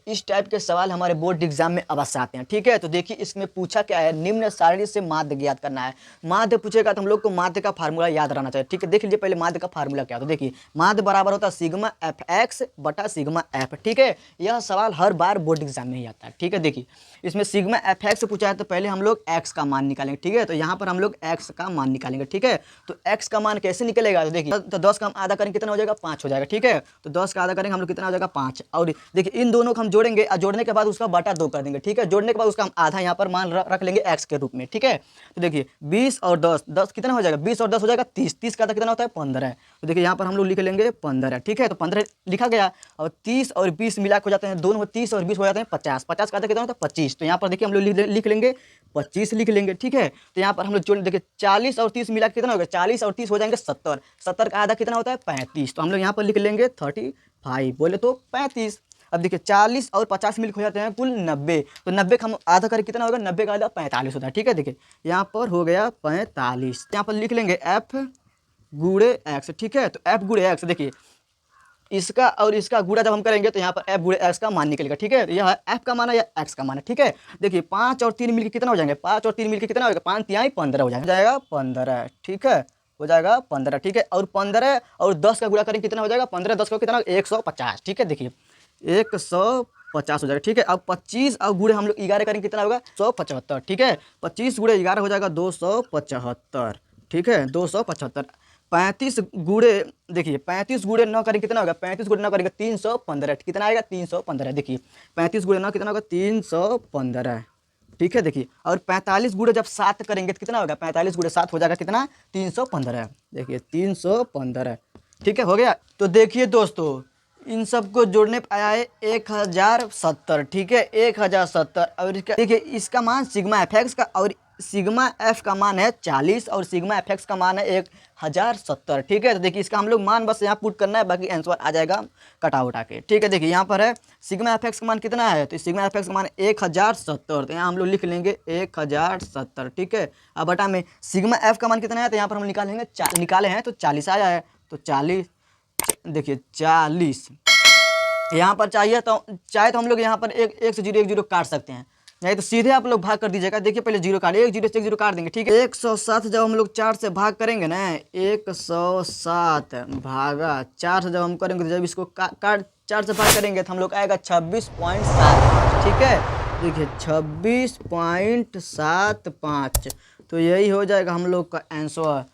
इस टाइप के सवाल हमारे बोर्ड एग्जाम में अवश्य आते हैं। ठीक है, तो देखिए इसमें पूछा क्या है, निम्न सारणी से माध्य ज्ञात करना है। माध्य पूछेगा तो हम लोग को माध्य का फार्मूला याद रहना चाहिए। ठीक है, देख लीजिए पहले माध्य का फार्मूला क्या है। तो देखिए माध्य बराबर होता है सिग्मा एफ एक्स बटा सिग्मा एफ। ठीक है, यह सवाल हर बार बोर्ड एग्जाम में ही आता है। ठीक है, देखिए इसमें सिग्मा एफ एक्स पूछा है तो पहले हम लोग एक्स का मान निकालेंगे। ठीक है, तो यहाँ पर हम लोग एक्स का मान निकालेंगे। ठीक है, तो एक्स का मान कैसे निकलेगा, तो देखिए तो 10 का हम आधा करेंगे कितना हो जाएगा, 5 हो जाएगा। ठीक है, तो 10 का आधा करेंगे हम लोग कितना हो जाएगा, 5। और देखिए इन दोनों को हम जोड़ेंगे और जोड़ने के बाद उसका बटा 2 कर देंगे। ठीक है, जोड़ने के बाद उसका हम आधा यहाँ पर मान रख लेंगे एक्स के रूप में। ठीक है, तो देखिए 20 और 10, 10 कितना हो जाएगा, 20 और 10 हो जाएगा 30, 30 का आधा कितना होता है 15। तो देखिए यहाँ पर हम लोग लिख लेंगे 15। ठीक है, तो 15 लिखा गया और 30 और 20 मिला हो जाते हैं, दोनों 30 और 20 हो जाते हैं 50, 50 का आधा कितना होता है 25। तो यहाँ पर देखिए हम लोग लिख लेंगे 25 लिख लेंगे। ठीक है, तो यहाँ पर हम लोग जोड़ देखिए 40 और 30 मिला कितना होगा, 40 और 30 हो जाएंगे 70, 70 का आधा कितना होता है 35। तो हम लोग यहाँ पर लिख लेंगे 35, बोले तो 35। अब देखिए 40 और 50 मिल हो जाते हैं कुल 90, तो 90 का हम आधा करके कितना होगा, 90 का आधा 45 होता है। ठीक है, देखिए यहाँ पर हो गया 45, यहाँ पर लिख लेंगे एफ गुणे एक्स। ठीक है, तो एफ गुणे एक्स, देखिए इसका और इसका गुणा जब हम करेंगे तो यहाँ पर एफ गुणे एक्स का मान निकलेगा। ठीक है, यह एफ का मान है या एक्स का मान है। ठीक है, देखिए 5 और 3 मिलकर कितना हो जाएंगे, 5 और 3 मिलकर कितना होगा, 5 3 15 हो जाएगा 15। ठीक है, हो जाएगा 15। ठीक है, और 15 और 10 का गुणा करेंगे कितना हो जाएगा, 15 10 का कितना 150। ठीक है, देखिए 150 हो जाएगा। ठीक है, अब 25 और गुणे हम लोग 11 करेंगे कितना होगा 175। ठीक है, 25 गुणे 11 हो जाएगा 275। ठीक है, 275। 35 गुणे देखिए 35 गुणे 9 करेंगे कितना होगा, 35 गुणे 9 करेंगे 315। कितना आएगा 315। देखिए 35 गुणे 9 कितना होगा 315। ठीक है, देखिए और 45 गुणे जब 7 करेंगे तो कितना होगा, 45 गुणे 7 हो जाएगा कितना 315। देखिए 315। ठीक है, हो गया। तो देखिए दोस्तों इन सबको जोड़ने पर आया है 1070। ठीक है, 1070। और इसका देखिए इसका मान सिग्मा एफ एक्स का और सिग्मा एफ का मान है 40 और सिग्मा एफ एक्स का मान है 1070। ठीक है, तो देखिए इसका हम लोग मान बस यहाँ पुट करना है, बाकी आंसर आ जाएगा कटा उठा के। ठीक है, देखिए यहाँ पर है सिग्मा एफ एक्स का मान कितना है, तो सिग्मा एफ एक्स का मान 1070, तो यहाँ हम लोग लिख लेंगे 1070। ठीक है, अब बटा में सिग्मा एफ का मान कितना है, तो यहाँ पर हम निकाले हैं तो 40 आया है, तो 40 देखिए 40 यहाँ पर चाहिए तो चाहे तो हम लोग यहाँ पर एक से 0 काट सकते हैं, नहीं तो सीधे आप लोग भाग कर दीजिएगा। देखिए पहले 0 काट, 1 0 से 1 0 काट देंगे। ठीक है, 107 जब हम लोग 4 से भाग करेंगे ना, 107 भागा 4 से जब हम करेंगे तो जब इसको काट 4 से भाग करेंगे तो हम लोग आएगा 26.75। ठीक है, देखिए 26.75, तो यही हो जाएगा हम लोग का आंसर।